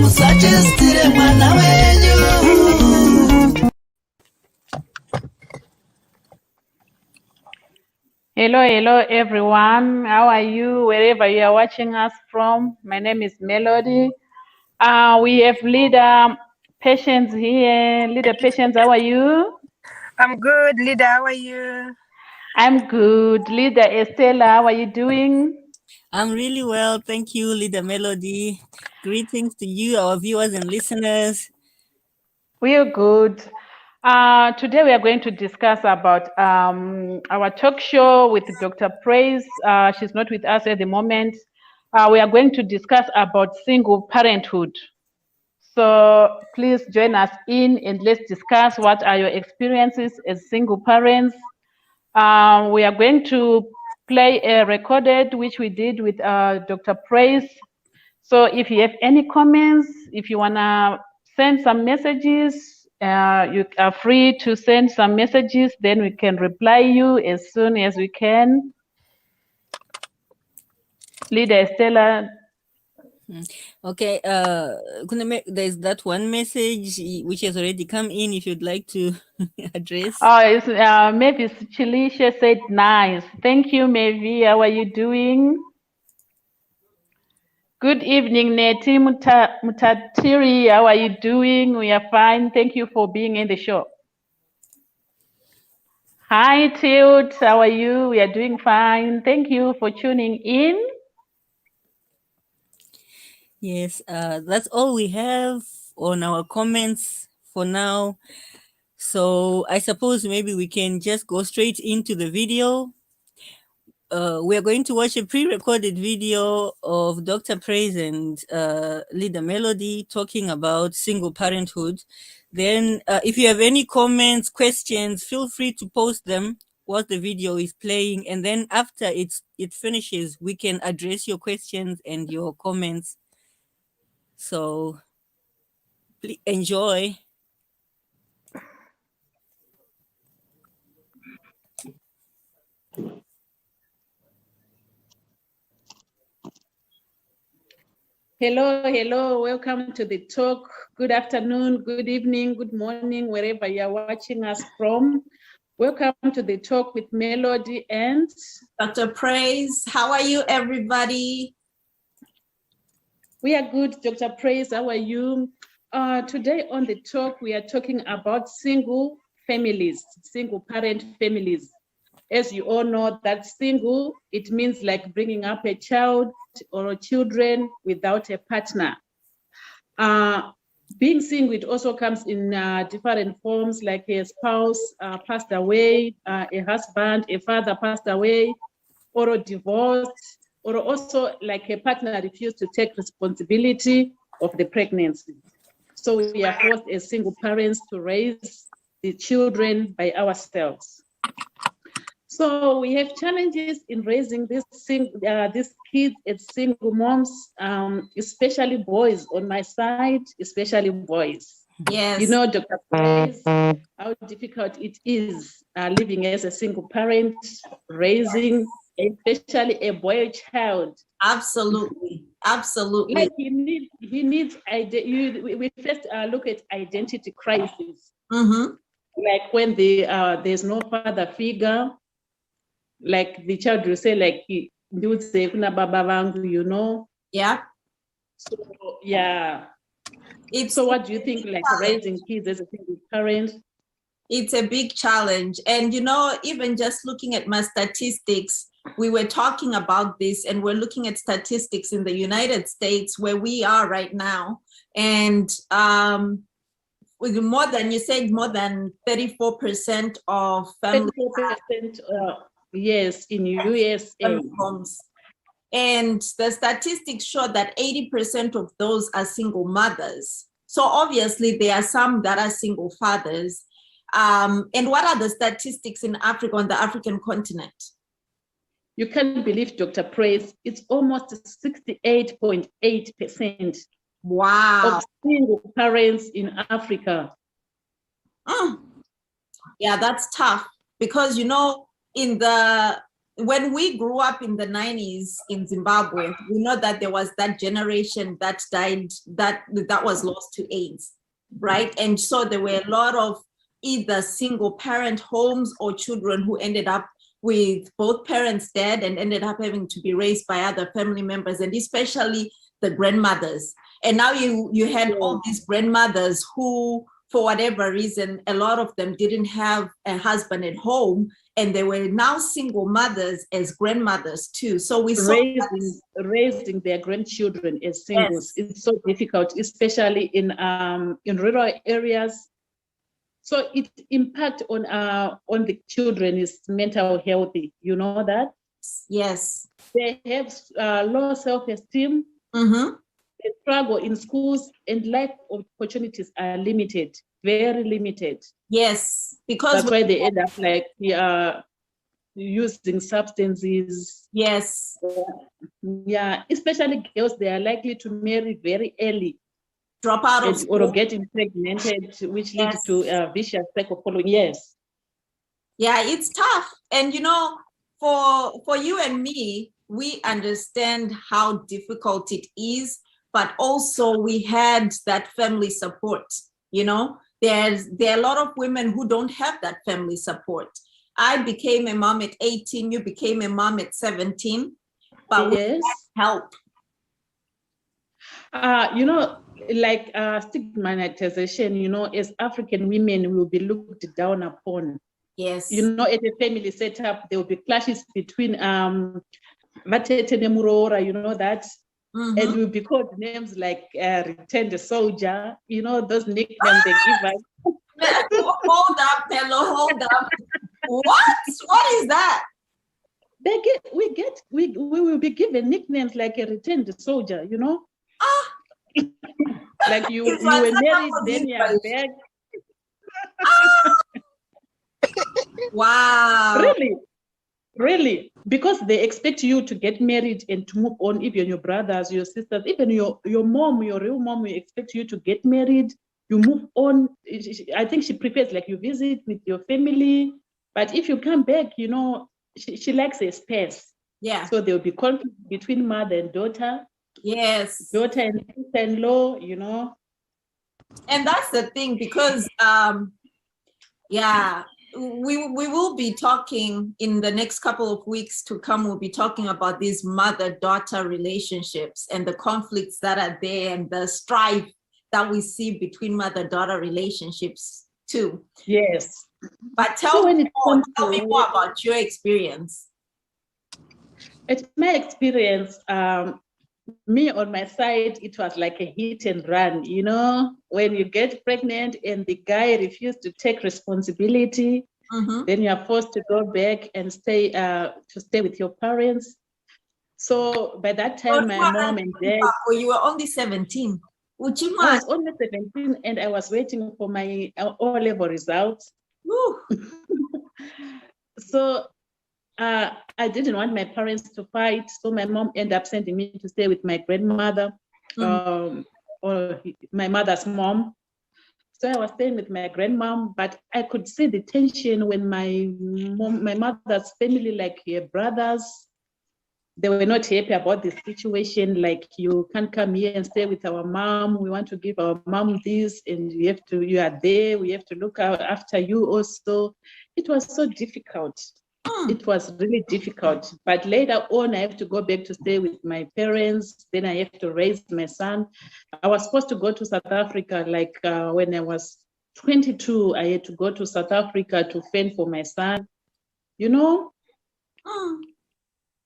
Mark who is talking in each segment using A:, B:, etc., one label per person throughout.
A: Hello, hello everyone. How are you? Wherever you are watching us from, my name is Melody. We have leader Patience here. Leader Patience, how are you?
B: I'm good, Leader. How are you?
A: I'm good. Leader Estella, how are you doing?
C: I'm really well. Thank you, Leader Melody. Greetings to you, our viewers and listeners.
A: We are good. Today we are going to discuss about our talk show with Dr. Praise. She's not with us at the moment. We are going to discuss about single parenthood. So please join us in and let's discuss what are your experiences as single parents. We are going to play a recorded which we did with Dr. Praise. So if you have any comments, if you want to send some messages, you are free to send some messages, then we can reply you as soon as we can. Leader Estella.
C: Okay, there's that one message which has already come in if you'd like to address.
A: Oh, it's, Mavis Chilisha said nice. Thank you, Mavi. How are you doing? Good evening, Neti Mutatiri. How are you doing? We are fine. Thank you for being in the show. Hi, Tilt. How are you? We are doing fine. Thank you for tuning in.
C: Yes, that's all we have on our comments for now. So I suppose maybe we can just go straight into the video. We're going to watch a pre-recorded video of Dr. Praise and Leader Melody talking about single parenthood. Then if you have any comments, questions, feel free to post them while the video is playing. And then after it finishes, we can address your questions and your comments. So please enjoy.
A: Hello, hello. Welcome to the talk. Good afternoon, good evening, good morning, wherever you are watching us from. Welcome to the talk with Melody and
D: Dr. Praise. How are you, everybody?
A: We are good, Dr. Praise. How are you? Today on the talk, we are talking about single families, single parent families. As you all know, that single, it means like bringing up a child or children without a partner. Being single, it also comes in different forms, like a spouse passed away, a husband, a father passed away, or a divorce, or also like a partner refused to take responsibility of the pregnancy. So we are forced as single parents to raise the children by ourselves. So we have challenges in raising these kids as single moms, especially boys on my side, especially boys.
D: Yes.
A: You know, Dr. Praise, how difficult it is living as a single parent, raising especially a boy child.
D: Absolutely, absolutely.
A: Like he needs we first look at identity crisis.
D: Mm-hmm.
A: Like when there's no father figure, like the child will say, like, you know.
D: Yeah.
A: So yeah. So what do you think, like raising kids as a single parent?
D: It's a big challenge. And you know, even just looking at my statistics, we were talking about this, and we're looking at statistics in the United States where we are right now. And with more than 34% of families.
A: 34%, yes, in USA.
D: Homes. And the statistics show that 80% of those are single mothers. So obviously there are some that are single fathers. And what are the statistics in Africa, on the African continent?
A: You can't believe, Dr. Praise, it's almost 68.8%.
D: Wow.
A: Of single parents in Africa.
D: Yeah, that's tough, because you know, in the when we grew up in the 90s in Zimbabwe, we know that there was that generation that died, that was lost to AIDS, right? And so there were a lot of either single parent homes or children who ended up with both parents dead and ended up having to be raised by other family members, and especially the grandmothers. And now you had all these grandmothers who, for whatever reason, a lot of them didn't have a husband at home, and they were now single mothers as grandmothers too. So we saw
A: raising their grandchildren as singles. Yes. It's so difficult, especially in rural areas. So it impacts on the children's mental health. You know that?
D: Yes.
A: They have low self-esteem.
D: Mm-hmm.
A: They struggle in schools, and life opportunities are limited, very limited.
D: Yes, because
A: that's why they end up like using substances.
D: Yes.
A: Yeah, especially girls, they are likely to marry very early,
D: drop out of school,
A: or get impregnated, which leads to a vicious cycle following. Yes.
D: Yeah, it's tough. And you know, for you and me, we understand how difficult it is, but also we had that family support. You know, there are a lot of women who don't have that family support. I became a mom at 18, you became a mom at 17, but
A: yes,
D: with help.
A: You know, like stigmatization, you know, as African women, we will be looked down upon.
D: Yes.
A: You know, at a family setup, there will be clashes between you know that, and we'll be called names like Return the Soldier, you know, those nicknames they give us.
D: Hold up, hello, hold up. What is that?
A: We will be given nicknames like a Return the Soldier, you know. Like you were married, then you are back.
D: Wow.
A: Really, because they expect you to get married and to move on. Even your brothers, your sisters, even your mom, your real mom, we expect you to get married, you move on. I think she prefers like you visit with your family, but if you come back, you know, she likes a space.
D: Yeah.
A: So there will be conflict between mother and daughter.
D: Yes.
A: Daughter and sister-in-law, you know.
D: And that's the thing, because yeah, we will be talking in the next couple of weeks to come. We'll be talking about these mother-daughter relationships and the conflicts that are there and the strife that we see between mother-daughter relationships too.
A: Yes.
D: But tell me more about your experience.
A: It's my experience. Me on my side, it was like a hit and run, you know, when you get pregnant and the guy refused to take responsibility, then you are forced to go back and stay with your parents. So by that time, my mom and dad.
D: You were only 17.
A: I was only 17 and I was waiting for my O-level results. So I didn't want my parents to fight, so my mom ended up sending me to stay with my grandmother, or my mother's mom. So I was staying with my grandmom, but I could see the tension when my mother's family, like her brothers, they were not happy about the situation. Like, you can't come here and stay with our mom. We want to give our mom this, and you are there. We have to look out after you also. It was so difficult. It was really difficult. But later on, I have to go back to stay with my parents. Then I have to raise my son. I was supposed to go to South Africa, like when I was 22, I had to go to South Africa to fend for my son, you know?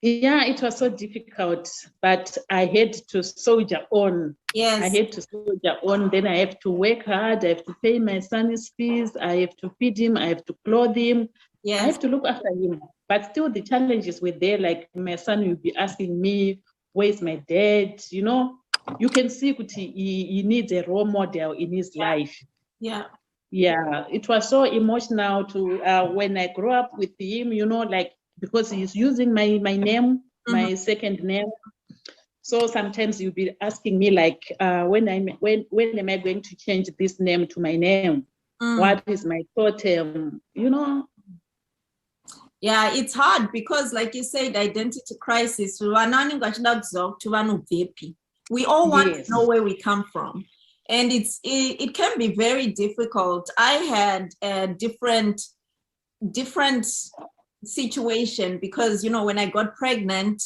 A: Yeah, it was so difficult, but I had to soldier on.
D: Yes.
A: I had to soldier on. Then I have to work hard. I have to pay my son's fees. I have to feed him. I have to clothe him. Yes. I have to look after him. But still the challenges were there. Like, my son will be asking me, where's my dad? You know, you can see he needs a role model in his life.
D: Yeah.
A: Yeah, it was so emotional to when I grew up with him, you know, like, because he's using my name, my second name. So sometimes you'll be asking me, like, when am I going to change this name to my name? What is my totem? You know?
D: Yeah, it's hard because, like you said, identity crisis. We all want to know where we come from, and it can be very difficult. I had a different situation because, you know, when I got pregnant,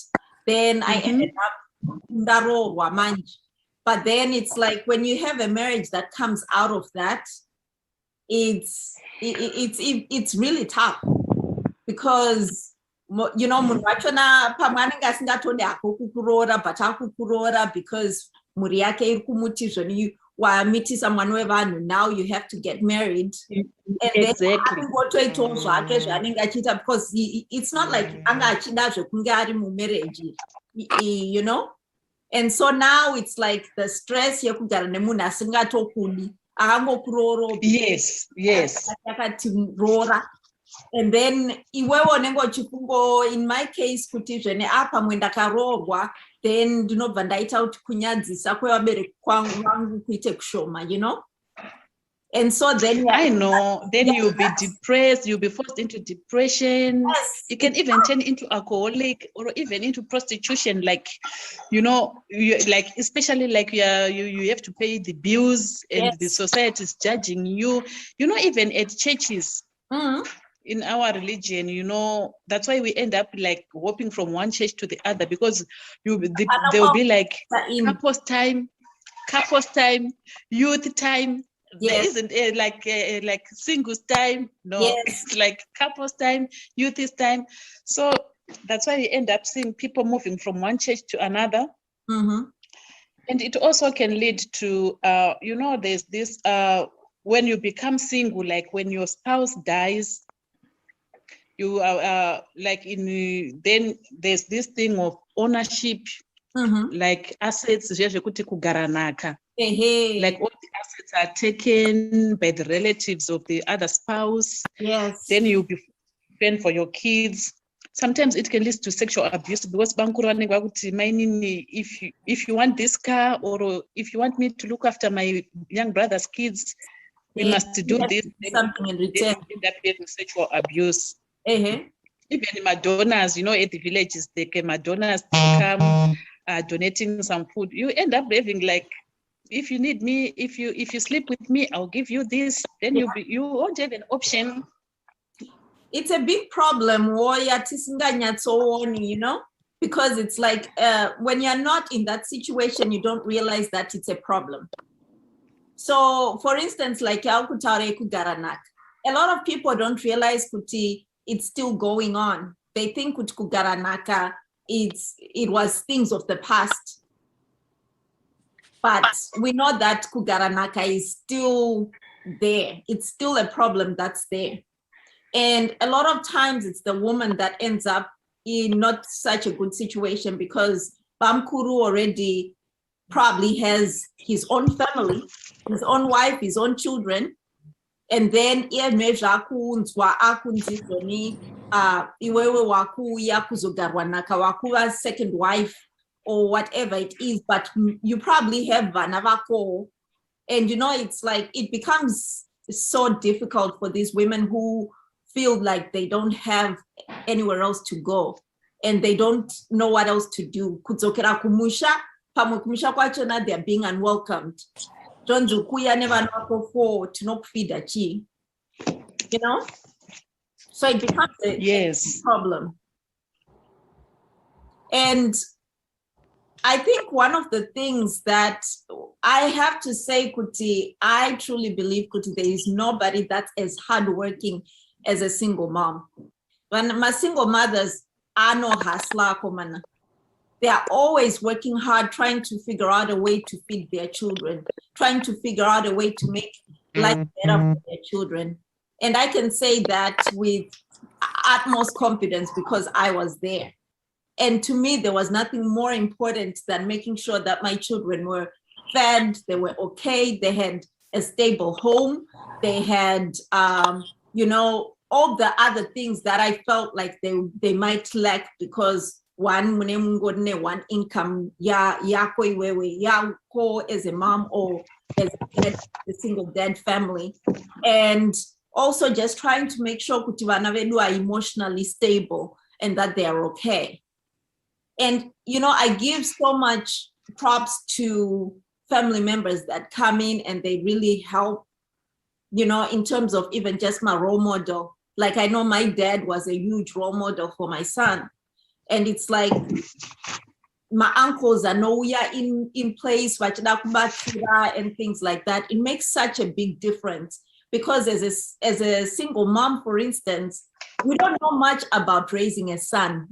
D: then I ended up ndarorwa manje. But then it's like when you have a marriage that comes out of that, it's really tough because, you know, munhu wachona pamwe anenge asingatoni hako kukuroora but akukuroora because mhuri yake iri kumuti zvoni wamitisa mwana wevanhu, now you have to get married. And
A: Exactly.
D: ngotoitawo zvake zvaanenge achiita because it's not like anga achida zvekunge ari mumarriage, you know. And so now it's like the stress yekugara nemunhu asingatokudi akangokuroora.
E: Yes.
D: Akati roora. And then iwewe unenge uchifungo, in my case, kuti zvene apa mwendakaroorwa, then ndinobva ndaita kuti kunyadzisa kwevabereki vangu kuite kushoma, you know. And so then
E: I know, then you'll be depressed, you'll be forced into depression.
D: Yes.
E: You can even turn into alcoholic or even into prostitution, like, you know, like, especially like you have to pay the bills and the society is judging you, you know, even at churches. In our religion, you know, that's why we end up like hopping from one church to the other, because there will be like couples time, youth time. There isn't like singles time. No, it's like couples time, youth time. So that's why we end up seeing people moving from one church to another. And it also can lead to, you know, there's this, when you become single, like when your spouse dies, you are like then there's this thing of ownership, like assets, like all the assets are taken by the relatives of the other spouse. Then you'll be paying for your kids. Sometimes it can lead to sexual abuse because if you want this car, or if you want me to look after my young brother's kids, we must do this.
D: Something in return.
E: End up getting sexual abuse. Even Madonnas, you know, at the villages, they can Madonnas to come donating some food. You end up having like, if you need me, if you sleep with me, I'll give you this. Then you won't have an option.
D: It's a big problem, you know, because it's like when you're not in that situation, you don't realize that it's a problem. So, for instance, like a lot of people don't realize kuti it's still going on. They think kugaranaka it was things of the past. But we know that kugaranaka is still there. It's still a problem that's there. And a lot of times it's the woman that ends up in not such a good situation because Bamkuru already probably has his own family, his own wife, his own children. And then iwewe wakuya kuzogarwanaka wakuwa second wife or whatever it is, but you probably have vanavako. And you know, it's like it becomes so difficult for these women who feel like they don't have anywhere else to go and they don't know what else to do. Kudzokera kumusha, pamwe kumusha kwachona they're being unwelcomed. You know, so it becomes a problem. And I think one of the things that I have to say, Kuti, I truly believe, Kuti, there is nobody that's as hardworking as a single mom. When my single mothers are no hustler, komana. They are always working hard, trying to figure out a way to feed their children, trying to figure out a way to make life better for their children. And I can say that with utmost confidence because I was there. And to me, there was nothing more important than making sure that my children were fed, they were okay, they had a stable home, they had, you know, all the other things that I felt like they might lack because one income, yako as a mom or as a single dad family. And also just trying to make sure kuti vana vedu are emotionally stable and that they are okay. And, you know, I give so much props to family members that come in and they really help, you know, in terms of even just my role model. Like, I know my dad was a huge role model for my son. And it's like, my uncles are nowhere in place, and things like that. It makes such a big difference because as a single mom, for instance, we don't know much about raising a son.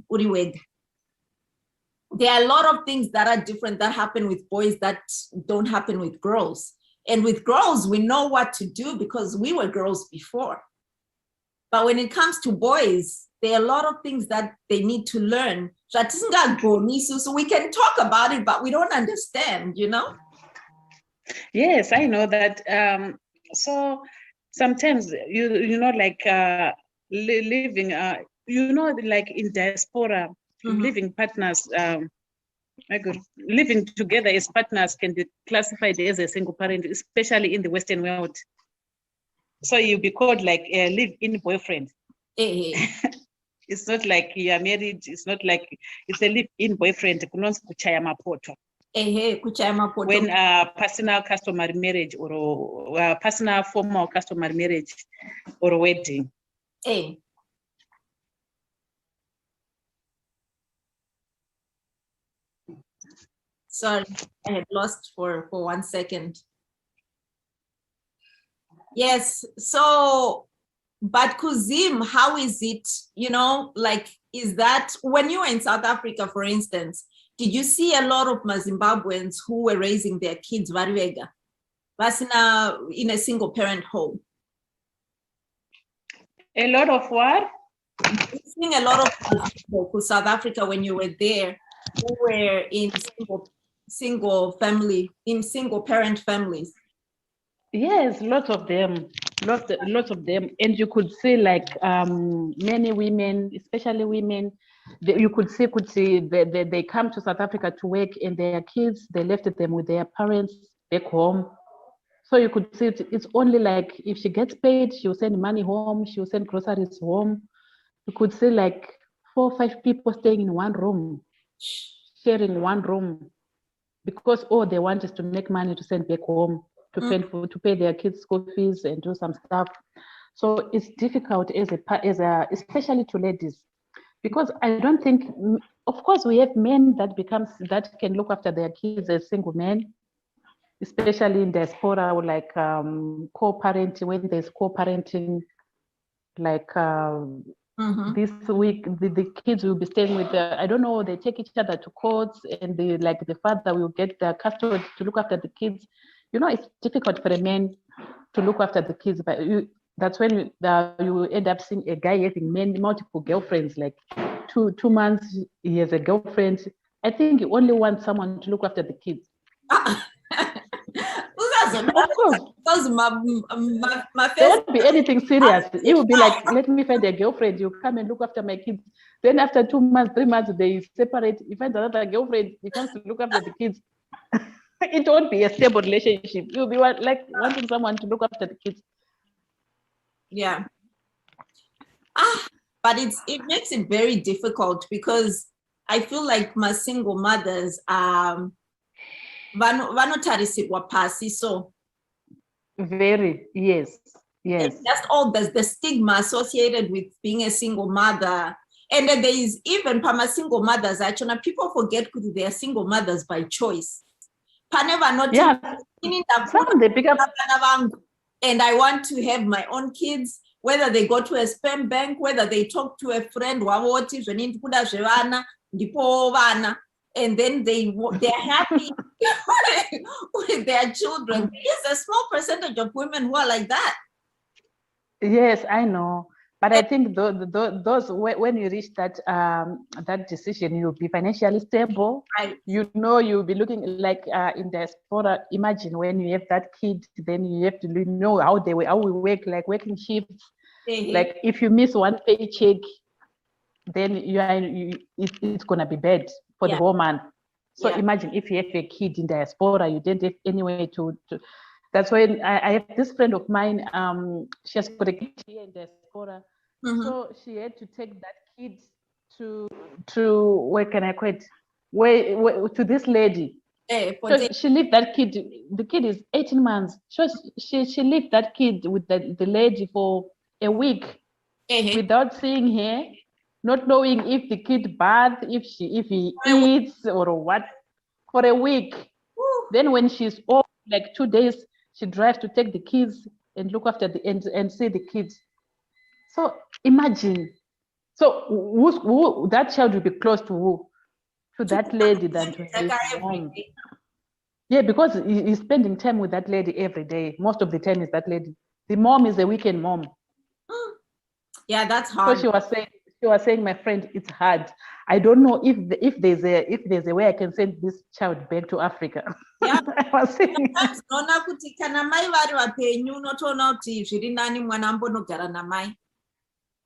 D: There are a lot of things that are different that happen with boys that don't happen with girls. And with girls, we know what to do because we were girls before. But when it comes to boys, there are a lot of things that they need to learn. So we can talk about it, but we don't understand, you know?
E: Yes, I know that. So sometimes, you know, like living, you know, like in diaspora, living partners, living together as partners can be classified as a single parent, especially in the Western world. So you'll be called like a live-in boyfriend. It's not like you are married. It's not like it's a live-in boyfriend. When personal customary marriage or personal formal customary marriage or wedding.
D: Sorry, I had lost for 1 second. Yes, so, but Kuzim, how is it, you know, like, is that, when you were in South Africa, for instance, did you see a lot of Zimbabweans who were raising their kids variwega? In a single parent home?
E: A lot of what?
D: Seeing a lot of people to South Africa when you were there who were in single parent families.
A: Yes, lots of them, lots of them. And you could see like many women, especially women, you could see they come to South Africa to work and their kids, they left them with their parents back home. So you could see it's only like if she gets paid, she'll send money home, she'll send groceries home. You could see like 4 or 5 people staying in one room, sharing one room, because all they want is to make money to send back home, to pay their kids' school fees and do some stuff. So it's difficult as a especially to ladies, because I don't think, of course, we have men that can look after their kids as single men, especially in diaspora, like co-parenting, when there's co-parenting, like this week, the kids will be staying with, I don't know, they take each other to courts, and the father will get the custody to look after the kids. You know, it's difficult for a man to look after the kids, but that's when you end up seeing a guy having multiple girlfriends, like two months he has a girlfriend. I think he only wants someone to look after the kids. There won't be anything serious. It will be like, let me find a girlfriend, you come and look after my kids. Then after 2 months, 3 months, they separate, he finds another girlfriend, he comes to look after the kids. It won't be a stable relationship. You'll be like wanting someone to look after the kids.
D: Yeah. But it makes it very difficult, because I feel like my single mothers vanotarisirwa pasi, so
A: very, yes.
D: That's all the stigma associated with being a single mother. And then there is even pama single mothers, actually people forget that they are single mothers by choice.
A: Yeah.
D: And I want to have my own kids, whether they go to a sperm bank, whether they talk to a friend, and then they're happy with their children. There's a small percentage of women who are like that.
A: Yes, I know. But I think those when you reach that decision, you'll be financially stable.
D: Right.
A: You know, you'll be looking like in diaspora. Imagine when you have that kid, then you have to know how we work, like working shifts. Like if you miss one paycheck, then it's gonna be bad for the whole month. So imagine if you have a kid in diaspora, you didn't have any way to. That's why I have this friend of mine. She has got a kid here in diaspora, so she had to take that kid to where can I quit? Where to this lady. So she left that kid. The kid is 18 months. So she left that kid with the lady for a week without seeing her, not knowing if the kid bath, if he eats or what, for a week. Then when she's off, like 2 days, she drives to take the kids and look after and see the kids. So imagine. So who that child will be close to who? To that lady than to his mom. Yeah, because he's spending time with that lady every day. Most of the time is that lady. The mom is a weekend mom.
D: Yeah, that's hard.
A: So she was saying, my friend, it's hard. I don't know if there's a way I can send this child back to Africa.
D: Yeah.
A: I was saying.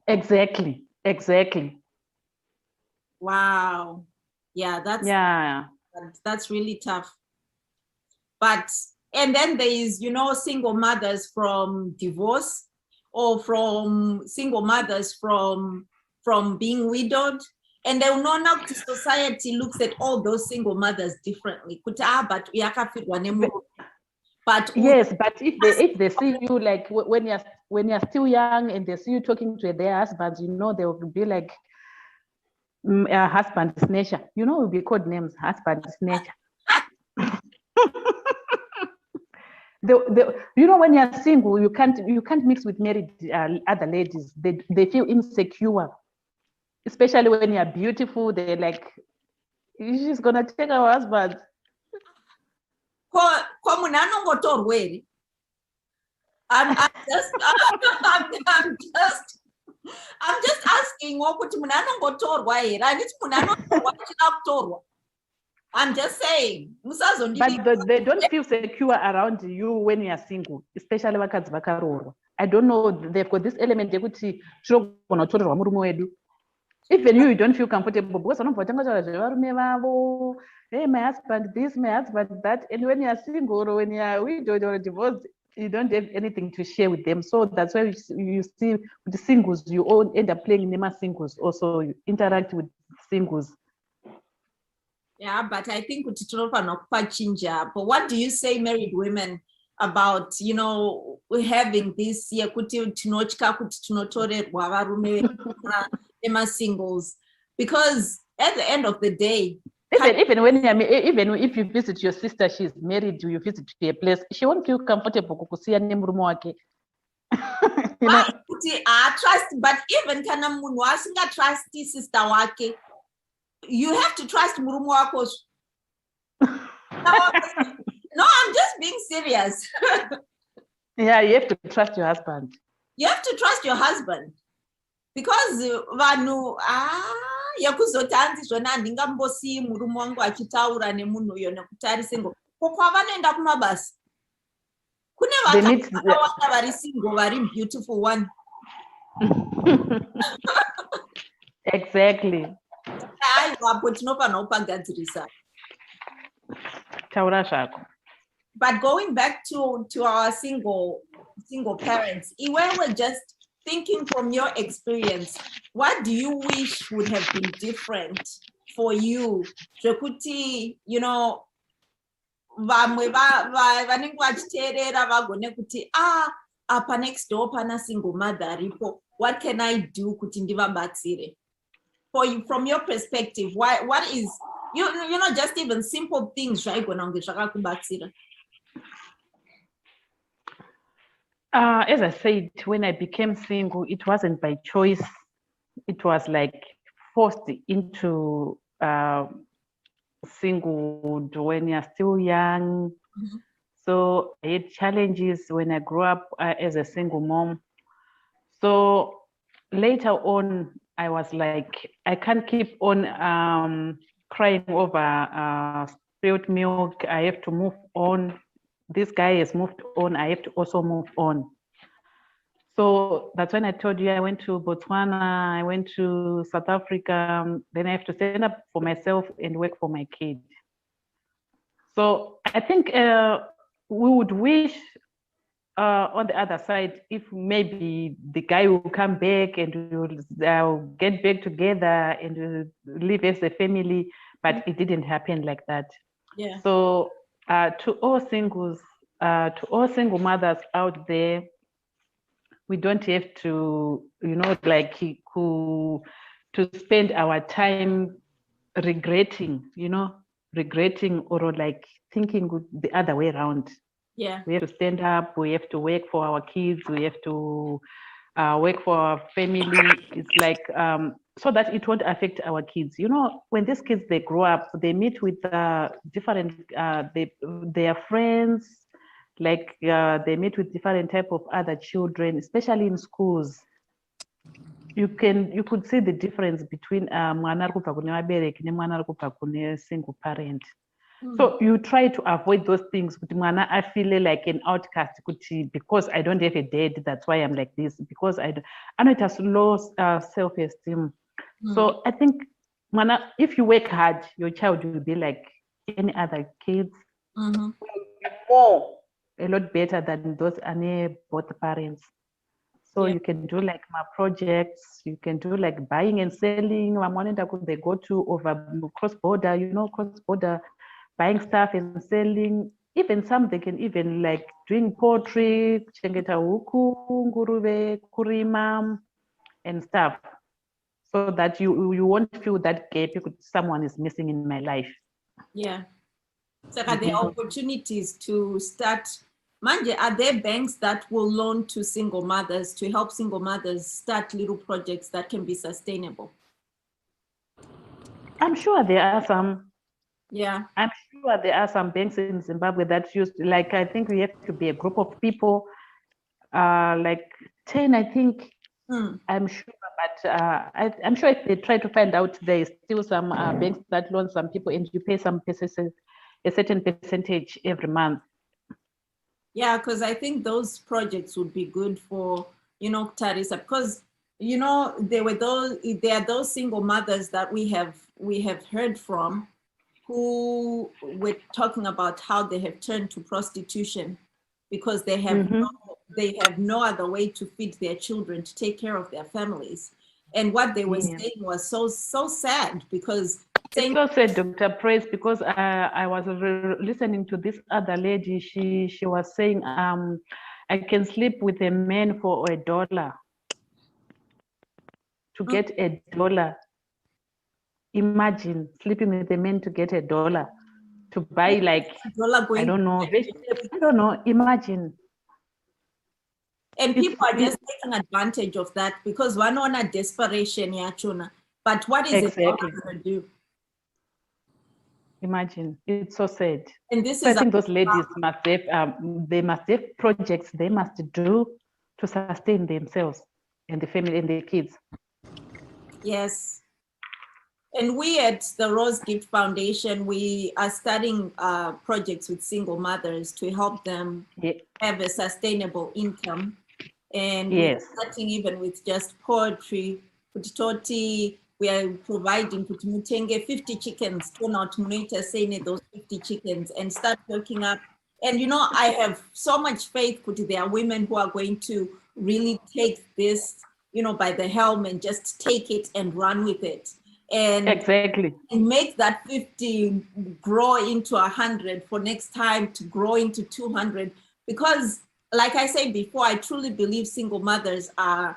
A: Exactly.
D: Wow. Yeah, that's really tough. But and then there is, single mothers from divorce, or from single mothers from being widowed. And then society looks at all those single mothers differently. But
A: yes, but if they see you like when you're still young and they see you talking to their husbands, they will be like husband snatcher. Will be called names, husband snatcher. When you're single, you can't mix with married other ladies. They feel insecure, especially when you're beautiful. They're like, she's gonna take our husband.
D: I'm just asking. I'm just saying.
A: But they don't feel secure around you when you are single, especially vakadzi vakaroorwa. I don't know, they've got this element yekuti tinogona kutorerwa murume wedu. Even you don't feel comfortable because vanobva vatanga zvevarume vavo, hey, my husband this, my husband that. And when you are single or when you are widowed or divorced, you don't have anything to share with them. So that's why you see with the singles, you all end up playing Nema singles. Also, you interact with singles.
D: Yeah, but I think but what do you say, married women, about having this singles? Because at the end of the day,
A: even if you visit your sister, she's married, you visit a place, she won't feel comfortable kukusiya nemurume wake.
D: Trust, but even kana munhu asingatrust sister wake, you have to trust murume wako. No, I'm just being serious.
A: Yeah, you have to trust your husband.
D: You have to trust your husband, because vanhu yakuzoti hanzi zvona handingambosiyi murume wangu achitaura nemunhu uyo nekuti ari single. Kwavanoenda kumabasa. Kune vakawanda vari single, vari beautiful one.
A: Exactly.
D: But going back to our single parents, we're just thinking from your experience, what do you wish would have been different for you? Vamwe vanenge vachiteerera vagone kuti apa next door pana single mother aripo, what can I do kuti ndivabatsire? For you, from your perspective, what is just even simple things zvaigona kunge zvakakubatsira?
A: As I said, when I became single, it wasn't by choice. It was like forced into single when you're still young. Mm-hmm. So I had challenges when I grew up as a single mom. So later on, I was like, I can't keep on crying over spilled milk. I have to move on. This guy has moved on. I have to also move on. So that's when I told you I went to Botswana, I went to South Africa. Then I have to stand up for myself and work for my kid. So I think we would wish on the other side, if maybe the guy will come back and will get back together and will live as a family, but it didn't happen like that.
D: Yeah.
A: So to all singles, to all single mothers out there, we don't have to, like to spend our time regretting, regretting or like thinking the other way around.
D: Yeah.
A: We have to stand up, we have to work for our kids, we have to work for our family. It's like so that it won't affect our kids. When these kids, they grow up, they meet with different their friends, like they meet with different type of other children, especially in schools. You could see the difference between mwana ari kubva kune vabereki nemwana ari kubva kune single parent. So you try to avoid those things. Kuti mwana I feel like an outcast kuti because I don't have a dad, that's why I'm like this. Because I know it has low self-esteem. So I think mwana, if you work hard, your child will be like any other kids. More, a lot better than those both parents. So you can do like my projects, you can do like buying and selling. They go to over cross-border, cross-border, buying stuff and selling. Even some, they can even like doing poetry, chengeta huku, nguruve, kurima, and stuff. So that you won't feel that gap someone is missing in my life.
D: Yeah. So are there opportunities to start? Manje, are there banks that will loan to single mothers to help single mothers start little projects that can be sustainable?
A: I'm sure there are some.
D: Yeah.
A: I'm sure there are some banks in Zimbabwe that used, like, I think we have to be a group of people, like 10, I think. I'm sure, but I'm sure if they try to find out, there is still some banks that loan some people and you pay some percentage, a certain percentage every month.
D: Yeah, because I think those projects would be good for, Tarisa, because, there are those single mothers that we have heard from who were talking about how they have turned to prostitution because they have no other way to feed their children, to take care of their families. And what they were saying was so sad because
A: it's so sad, Dr. Praise, because I was listening to this other lady. She was saying, I can sleep with a man for $1 to get $1. Imagine sleeping with a man to get $1 to buy like I don't know vegetables. I don't know. Imagine.
D: And people are just taking advantage of that because one on a desperation, yachuna. But what is it going to do?
A: Imagine, it's so sad.
D: And this
A: so
D: is
A: I think those ladies must have they must have projects they must do to sustain themselves and the family and the kids.
D: Yes. And we at the Rose Gift Foundation, we are starting projects with single mothers to help them have a sustainable income. And we're starting even with just poetry, Putitoti. We are providing 50 chickens, turn out saying those 50 chickens and start working up. And I have so much faith that there are women who are going to really take this, by the helm and just take it and run with it. And and make that 50 grow into 100 for next time to grow into 200. Because like I said before, I truly believe single mothers are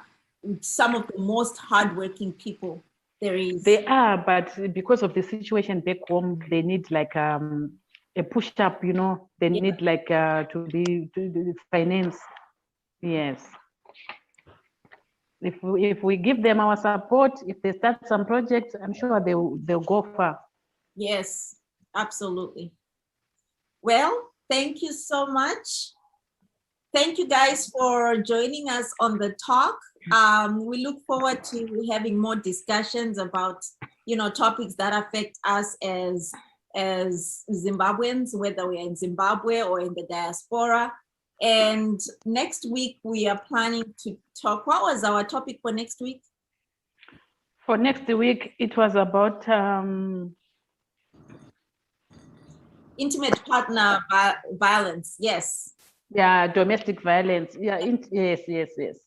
D: some of the most hardworking people there is.
A: They are, but because of the situation back home, they need like a push up, they need like to be financed. Yes. If we give them our support, if they start some projects, I'm sure they'll go far.
D: Yes, absolutely. Well, thank you so much. Thank you guys for joining us on the talk. We look forward to having more discussions about, topics that affect us as Zimbabweans, whether we're in Zimbabwe or in the diaspora. And next week, we are planning to talk. What was our topic for next week?
A: For next week, it was about
D: intimate partner violence. Yes.
A: Yeah, domestic violence. Yeah, yes, yes, yes.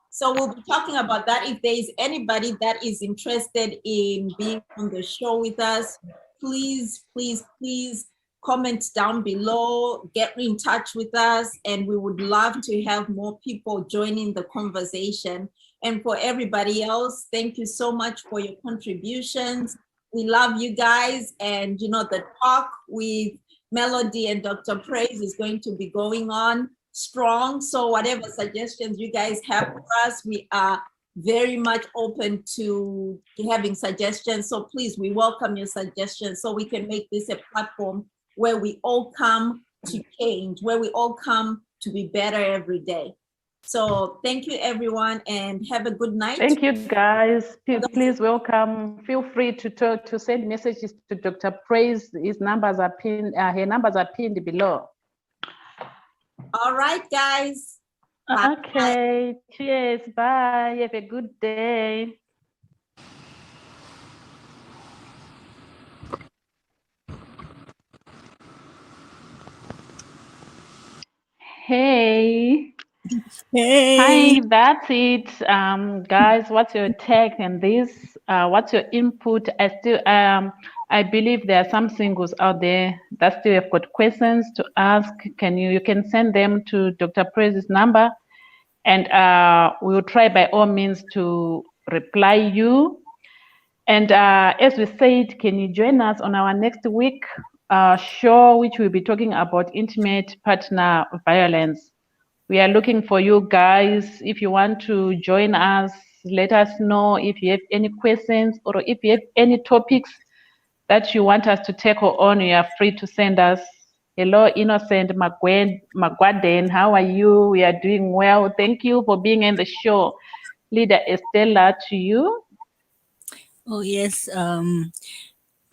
D: So we'll be talking about that. If there is anybody that is interested in being on the show with us, please, please, please comment down below, get in touch with us, and we would love to have more people joining the conversation. And for everybody else, thank you so much for your contributions. We love you guys. And you know, the talk with Melody and Dr. Praise is going to be going on strong. So whatever suggestions you guys have for us, we are very much open to having suggestions. So please, we welcome your suggestions so we can make this a platform where we all come to change, where we all come to be better every day. So thank you, everyone, and have a good night.
A: Thank you, guys. Please welcome. Feel free to talk, to send messages to Dr. Praise. His numbers are pinned. Her numbers are pinned below.
D: All right, guys. Bye.
A: Okay. Cheers. Bye. Have a good day. Hey.
C: Hey.
A: Hi, that's it. Guys, what's your take on this? What's your input? I believe there are some singles out there that still have got questions to ask. You can send them to Dr. Praise's number, and we will try by all means to reply you. And as we said, can you join us on our next week show, which will be talking about intimate partner violence. We are looking for you guys. If you want to join us, let us know. If you have any questions or if you have any topics that you want us to tackle on, you are free to send us. Hello, Innocent Magwaden. How are you? We are doing well. Thank you for being in the show. Leader Estella, to you.
C: Oh, yes.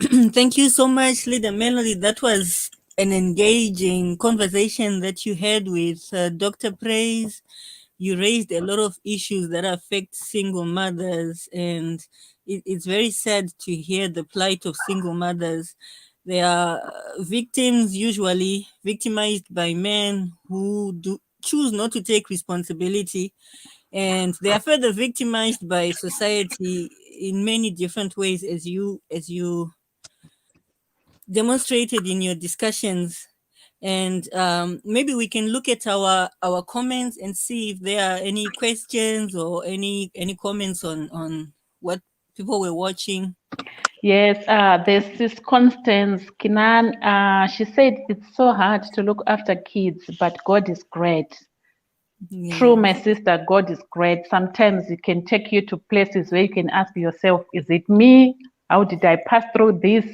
C: Thank you so much, Leader Melody. That was an engaging conversation that you had with Dr. Praise. You raised a lot of issues that affect single mothers, and it's very sad to hear the plight of single mothers. They are victims, usually victimized by men who choose not to take responsibility, and they are further victimized by society in many different ways, as you demonstrated in your discussions. And maybe we can look at our comments and see if there are any questions or any comments on what people were watching.
A: Yes, there's this Constance Kinan. She said it's so hard to look after kids, but God is great.
C: Yeah.
A: True, my sister, God is great. Sometimes it can take you to places where you can ask yourself, is it me? How did I pass through this?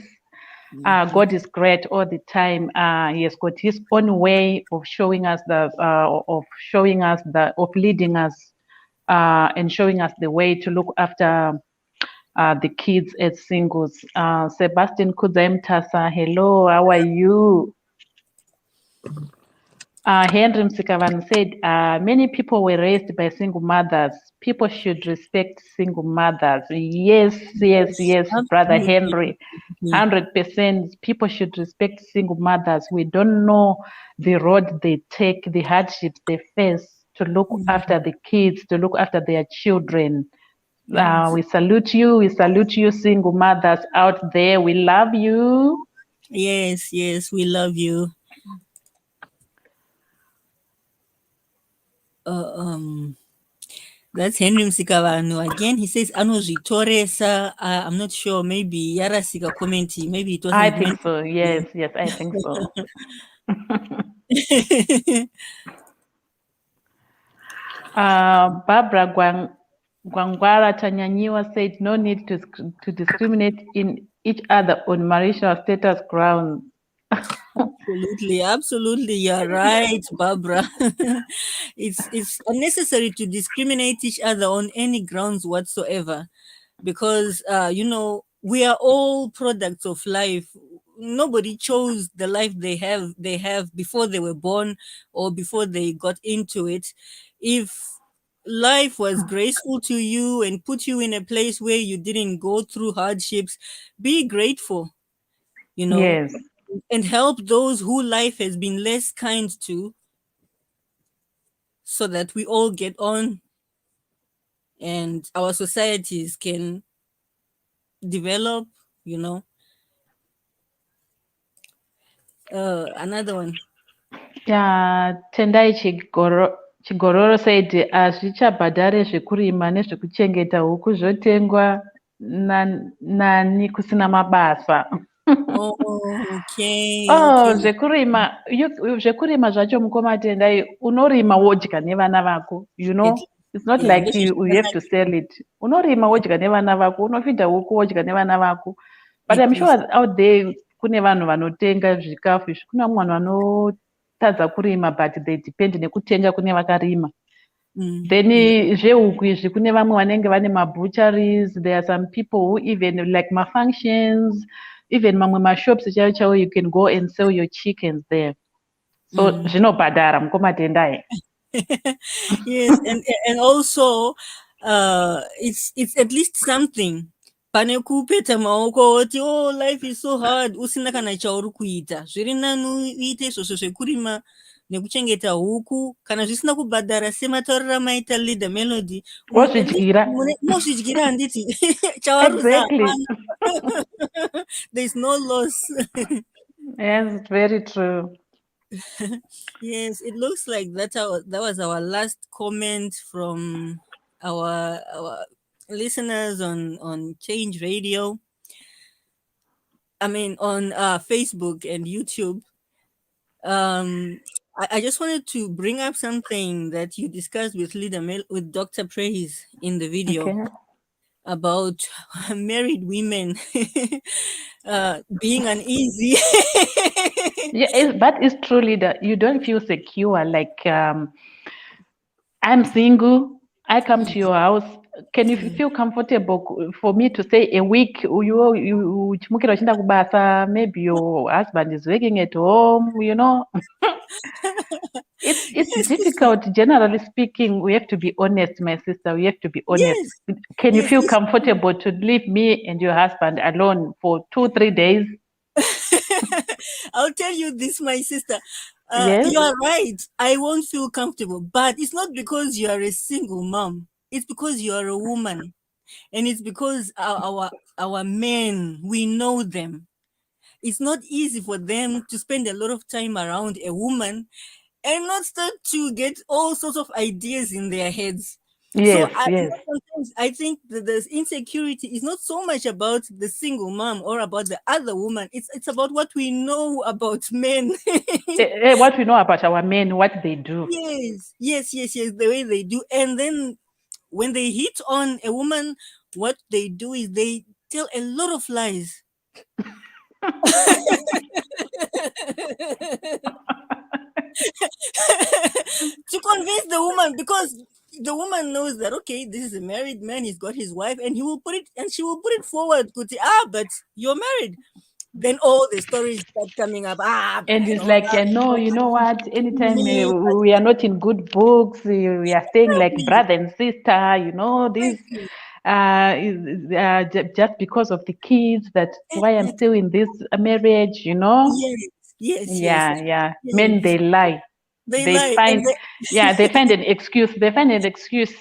A: God is great all the time. He has got his own way of showing us of leading us, and showing us the way to look after the kids as singles. Sebastian Kudzemtasa, hello, how are you? Henry Msikavan said, many people were raised by single mothers. People should respect single mothers. Yes, Brother Henry. 100%. People should respect single mothers. We don't know the road they take, the hardships they face to look after the kids, to look after their children. We salute you. We salute you, single mothers out there. We love you.
C: Yes, we love you. That's Henry Msikavanu again. He says anozvitoresa. I'm not sure. Maybe yarasika commenting. Maybe it wasn't.
A: I think so. Yes, I think so. Barbara Gwangwara Tanyanyiwa said, no need to discriminate in each other on marital status grounds.
C: Absolutely, you're right, Barbara. It's unnecessary to discriminate each other on any grounds whatsoever, because we are all products of life. Nobody chose the life they have before they were born or before they got into it. If life was graceful to you and put you in a place where you didn't go through hardships, be grateful.
A: Yes.
C: and help those who life has been less kind to, so that we all get on and our societies can develop, you know. Another one.
A: Tendai Chigororo said hazvichabhadhare zvekurima nezvekuchengeta huku zvotengwa nani kusina mabasa.
C: Okay.
A: Zvekurima zvacho mukoma Tendai unorima wodya nevana vako, you know. It's not like you have to sell it. Unorima wodya nevana vako, unofidha huku wodya nevana vako. But I'm sure out there kune vanhu vanotenga zvikafu izvi, kuna vamwe vanhu vanotadza kurima but they depend nekutenga kune vakarima. Then zvehuku izvi kune vamwe vanenge vane mabutcheries. There are some people who even like functions, even mamwe mashops chaiwo you can go and sell your chickens there. So zvinobhadhara mukoma Tendai.
C: Yes, and also it's at least something. Pane kupeta maoko oti life is so hard usina kana chauri kuita. Zviri nani uite izvozvo zvekurima nekuchengeta huku kana zvisina kubhadhara semataurira maita Leader Melody. Mozvidyira handiti chawaruza.
A: Exactly.
C: There's no loss.
A: Yes, it's very true.
C: Yes, it looks like that was our last comment from our listeners on Change Radio. I mean on Facebook and YouTube. I just wanted to bring up something that you discussed with with Dr. Praise in the video about married women being uneasy.
A: Yeah, but it's truly that you don't feel secure. Like I'm single, I come to your house. Can you feel comfortable for me to stay a week? Maybe your husband is working at home, you know. It's difficult. Generally speaking, we have to be honest, my sister. We have to be honest. Yes. Can you feel comfortable to leave me and your husband alone for 2-3 days?
C: I'll tell you this, my sister.
A: Yes?
C: You are right. I won't feel comfortable, but it's not because you are a single mom. It's because you are a woman, and it's because our men, we know them. It's not easy for them to spend a lot of time around a woman and not start to get all sorts of ideas in their heads.
A: Yes,
C: so
A: yes.
C: I think that the insecurity is not so much about the single mom or about the other woman. It's about what we know about men.
A: What we know about our men, what they do.
C: Yes, the way they do. And then when they hit on a woman, what they do is they tell a lot of lies. To convince the woman, because the woman knows that, okay, this is a married man, he's got his wife, and she will put it forward, but you're married. Then all the stories start coming up.
A: And it's like, no, you know what? Anytime we are not in good books, we are staying like brother and sister, you know, this just because of the kids, that's why I'm still in this marriage, you know?
C: Yes.
A: Yeah. Men, they lie. They find an excuse. They find an excuse.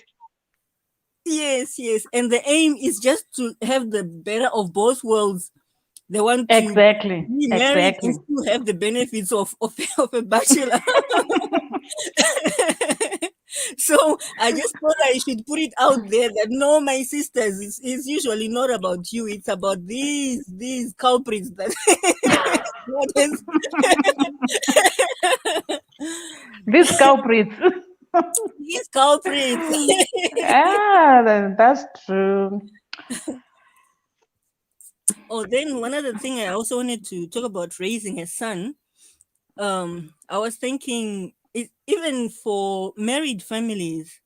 C: Yes. And the aim is just to have the better of both worlds. They want to be married and still have the benefits of a bachelor. So I just thought I should put it out there that no, my sisters, it's usually not about you. It's about these culprits that
A: these culprits.
C: These culprits.
A: That's true.
C: Then one other thing I also wanted to talk about raising a son. I was thinking, even for married families,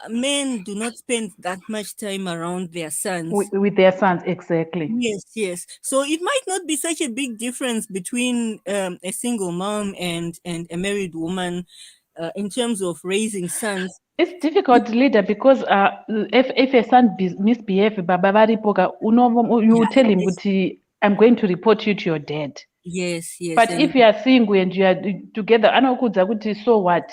C: men do not spend that much time around their sons.
A: With their sons, exactly.
C: Yes. So it might not be such a big difference between a single mom and a married woman in terms of raising sons.
A: It's difficult, leader, because if a son misbehaves, you tell him, I'm going to report you to your dad.
C: Yes, yes.
A: But
C: and
A: if you are single and you are together, anokudza kuti so what,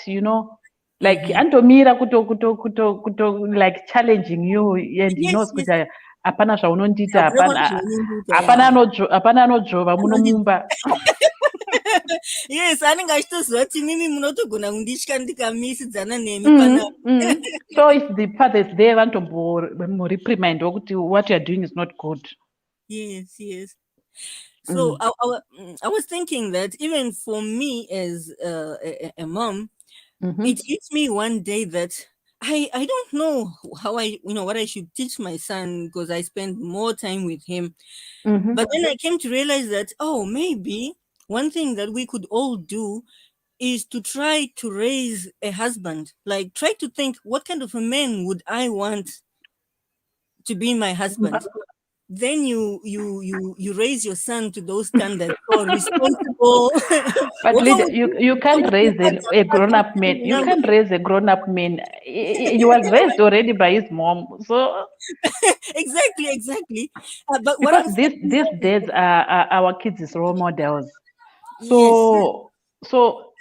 A: like
C: Mhm.
A: andomira kuto like challenging you, and he knows
C: yes.
A: kuti hapana zvaunondita,
C: Hakuna
A: hapana
C: kwazvaunondita,
A: hapana anodzvova munomumba.
C: Yes, anenge achitoziva kuti mimi munotogona kunditya ndikamisidzana nemi pana.
A: So if the father is there, reprimand kuti what you are doing is not good.
C: Yes. So I was thinking that even for me as a mom, it hit me one day that I don't know how what I should teach my son, because I spend more time with him. But then I came to realize that, maybe one thing that we could all do is to try to raise a husband. Like, try to think, what kind of a man would I want to be my husband? Then you raise your son to those standards. So responsible.
A: But you can't raise a grown-up man. You can't raise a grown-up man. He was raised already by his mom. So
C: exactly. But
A: because these days are our kids' role models. So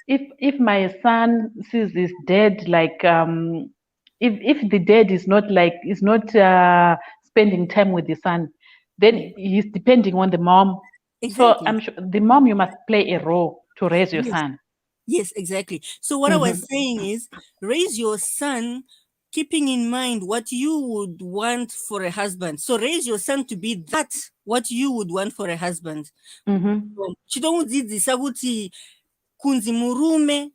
A: if my son sees his dad, like if the dad is not spending time with the son, then he's depending on the mom.
C: Exactly.
A: So I'm sure the mom, you must play a role to raise your son.
C: Yes, exactly. So what I was saying is, raise your son keeping in mind what you would want for a husband. So raise your son to be that what you would want for a husband. Chitomudzidzisa kuti kunzi murume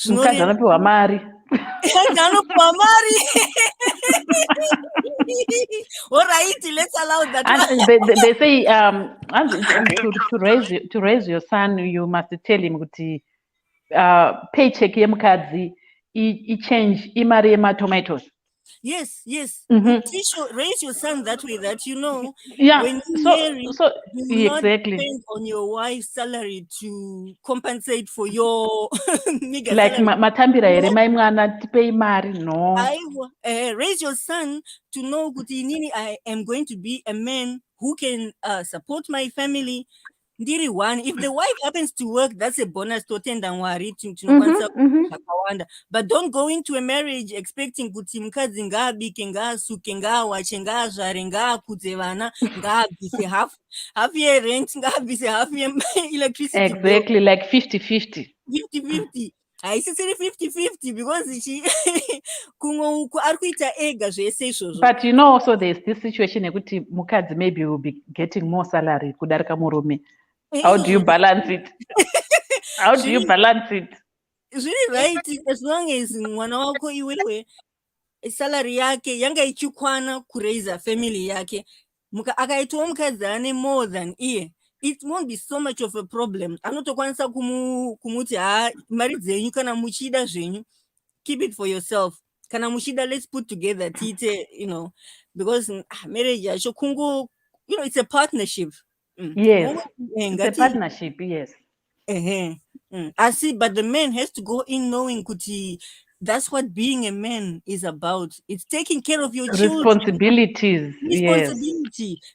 A: Mukadzi anopiwa mari.
C: anopiwa mari. All right, let's allow that.
A: And they say to raise your son, you must tell him kuti paycheck yemukadzi change imari yematomatoes.
C: Yes. Raise your son that way, that when you marry, do not depend on your wife's salary to compensate for your
A: like matambira here mai mwana tipei mari. No.
C: Raise your son to know kuti nini, I am going to be a man who can support my family. Ndiri one. If the wife happens to work, that's a bonus. But don't go into a marriage expecting kuti mukadzi ngaabike, ngaasuke, ngaawache, ngaazvare, ngaakudze vana, ngaabvise half yerent, ngaabvise half electricity.
A: Exactly, like 50-50.
C: 50-50. Haisisiri 50-50 because kumwe uku ari kuita ega zvese izvozvo.
A: But also there's this situation yekuti mukadzi maybe will be getting more salary kudarika murume. How do you balance it? How do you balance it?
C: It's really right. As long as mwana wako iwewe salary yake yanga ichikwana kuraise family yake, akaitwa mukadzi ane more than iye, it won't be so much of a problem. Anotokwanisa kumuti mari dzenyu kana muchida zvenyu, keep it for yourself. Kana muchida, let's put together tite, because marriage yacho kungo, it's a partnership.
A: Yes, it's a partnership, yes.
C: I see, but the man has to go in knowing kuti that's what being a man is about. It's taking care of your children.
A: Responsibility.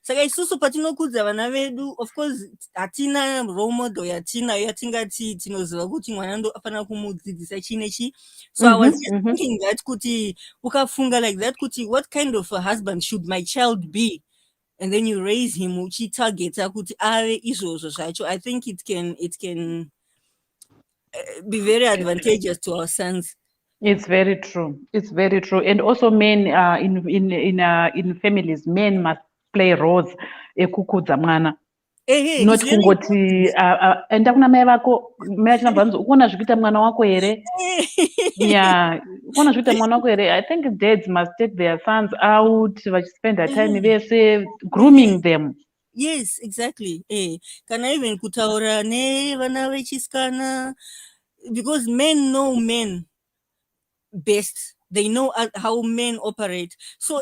C: Saka isusu patinokudza vana vedu, of course hatina role model yatinayo yatingati tinoziva kuti mwana ndo afana kumudzidzisa chinechi. So I was just thinking that kuti ukafunga like that kuti what kind of a husband should my child be? And then you raise him uchitargeta kuti ave izvozvo zvacho. I think it can be very advantageous to our sons.
A: It's very true. It's very true. And also men in families, men must play roles ekukudza mwana. Not kungoti enda kuna mai vako, mai achinabva anzi ukuona zvikuita mwana wako here. Yeah, ukuona zvikuita mwana wako here. I think dads must take their sons out, vachispend their time vese grooming them.
C: Yes, exactly. Kana even kutaura nevana vechisikana, because men know men best. They know how men operate. So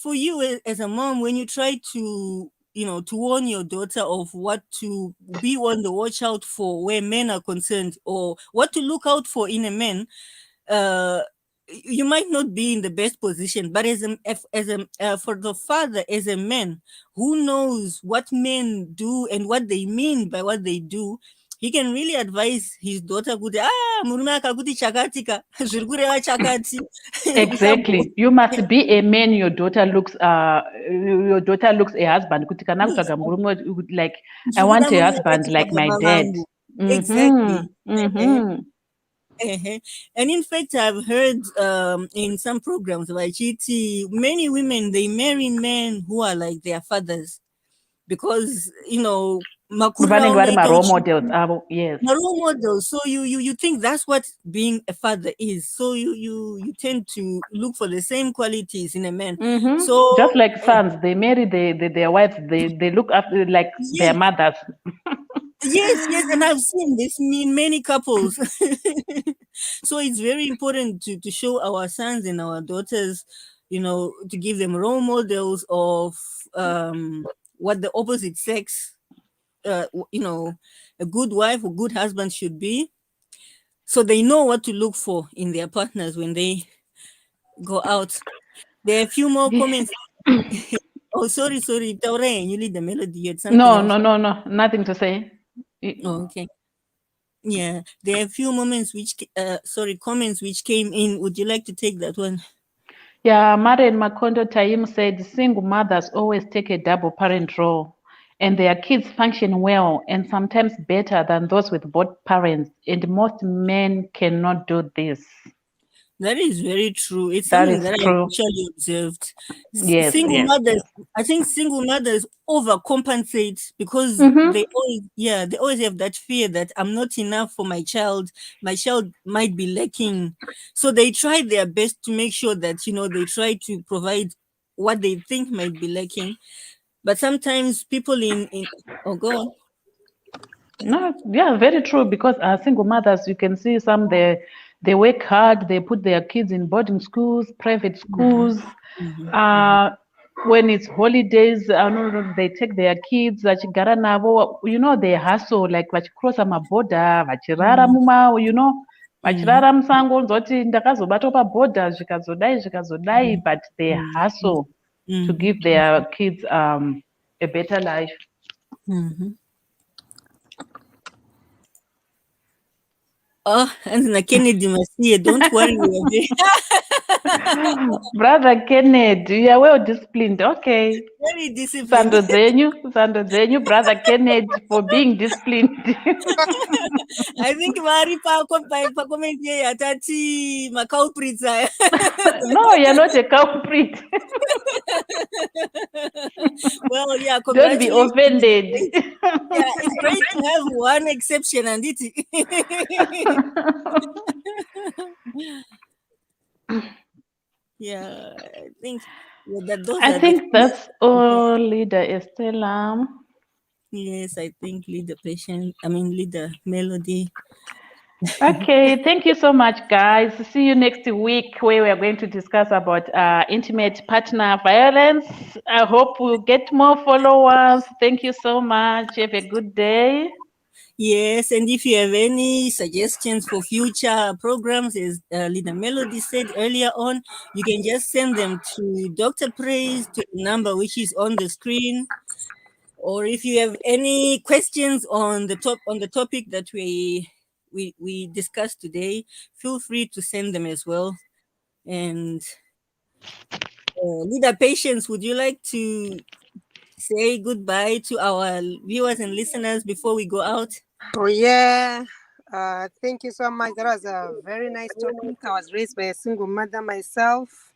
C: for you as a mom, when you try to to warn your daughter of what to be on the watch out for where men are concerned, or what to look out for in a man, you might not be in the best position, but for the father, as a man who knows what men do and what they mean by what they do, he can really advise his daughter kuti murume akakuti chakatika zviri kureva chakati.
A: Exactly. You must be a man. Your daughter looks a husband. Kuti kana kutsvaga murume, like, I want a husband like my dad.
C: Exactly.
A: Mhm.
C: And in fact, I've heard in some programs like GT, many women, they marry men who are like their fathers because, you know,
A: Vanenge vari role models. Yes.
C: role models. So you think that's what being a father is. So you tend to look for the same qualities in a man.
A: Mhm.
C: So
A: just like sons, they marry their wives. They look after like their mothers.
C: Yes, and I've seen this in many couples. So it's very important to show our sons and our daughters, you know, to give them role models of what the opposite sex, you know, a good wife or good husband should be. So they know what to look for in their partners when they go out. There are a few more comments. Oh, sorry. Taura, you lead the melody. You had something else.
A: No, nothing to say.
C: Oh, okay. Yeah, there are a few comments which came in. Would you like to take that one?
A: Yeah, Maren Makondo Taim said single mothers always take a double parent role, and their kids function well and sometimes better than those with both parents. And most men cannot do this.
C: That is very true. It's
A: That
C: something
A: is
C: that I
A: true.
C: actually observed.
A: Yes,
C: Single
A: yes.
C: mothers, I think single mothers overcompensate because they always have that fear that I'm not enough for my child. My child might be lacking. So they try their best to make sure that, you know, they try to provide what they think might be lacking. But sometimes people oh, go on.
A: No, yeah, very true. Because single mothers, you can see some they work hard. They put their kids in boarding schools, private schools. When it's holidays, they take their kids. Vachigara navo, you know, they hustle like vachicrossa maborder, vachirara muma, you know, vachirara musango. Nzoti ndakazobata paborder zvikazodai, but they hustle to give their kids a better life.
C: Oh, and Kennedy must see it. Don't worry.
A: Brother Kenneth, you are well disciplined. Okay.
C: Very disciplined.
A: Sando zenyu, Brother Kenneth, for being disciplined.
C: I think Mari pa comment here atati ma culprits.
A: No, you're not a culprit.
C: Well, yeah,
A: Don't be
C: congratulations.
A: offended.
C: Yeah, it's great to have one exception and it. Yeah, I think
A: that's all, Leader Estella.
C: Yes, I think leader Melody.
A: Okay, thank you so much, guys. See you next week where we are going to discuss about intimate partner violence. I hope we'll get more followers. Thank you so much. Have a good day.
C: Yes, and if you have any suggestions for future programs, as Leader Melody said earlier on, you can just send them to Dr. Praise to the number which is on the screen. Or if you have any questions on the topic that we discussed today, feel free to send them as well. And Leader Patience, would you like to say goodbye to our viewers and listeners before we go out?
B: Oh, yeah. Thank you so much. That was a very nice topic. I was raised by a single mother myself.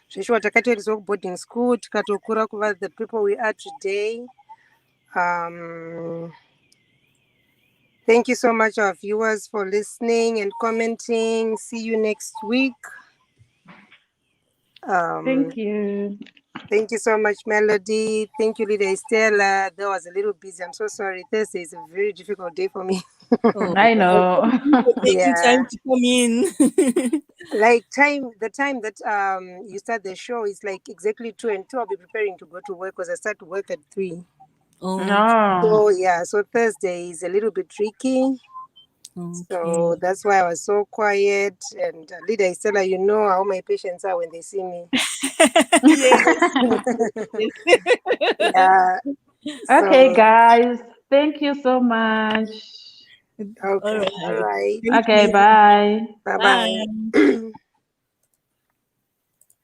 B: Zvishwa takatoendeswa kuboarding school tikatokura kuva the people we are today. Thank you so much, our viewers, for listening and commenting. See you next week.
A: Thank you.
B: Thank you so much, Melody. Thank you, Leader Estella. That was a little busy. I'm so sorry. Thursday is a very difficult day for me.
C: Oh,
A: I know.
C: Taking time to come in.
B: Like the time that you start the show is like exactly 2 and 2. I'll be preparing to go to work because I start to work at 3.
C: Oh.
A: No.
B: So yeah, so Thursday is a little bit tricky. So that's why I was so quiet. And Leader Estella, you know how my patients are when they see me.
C: Yes.
B: Yeah.
A: Okay,
B: So,
A: guys. Thank you so much.
B: okay. All right.
C: Thank
A: Okay,
C: you.
A: bye.
B: Bye
C: Bye.
B: bye.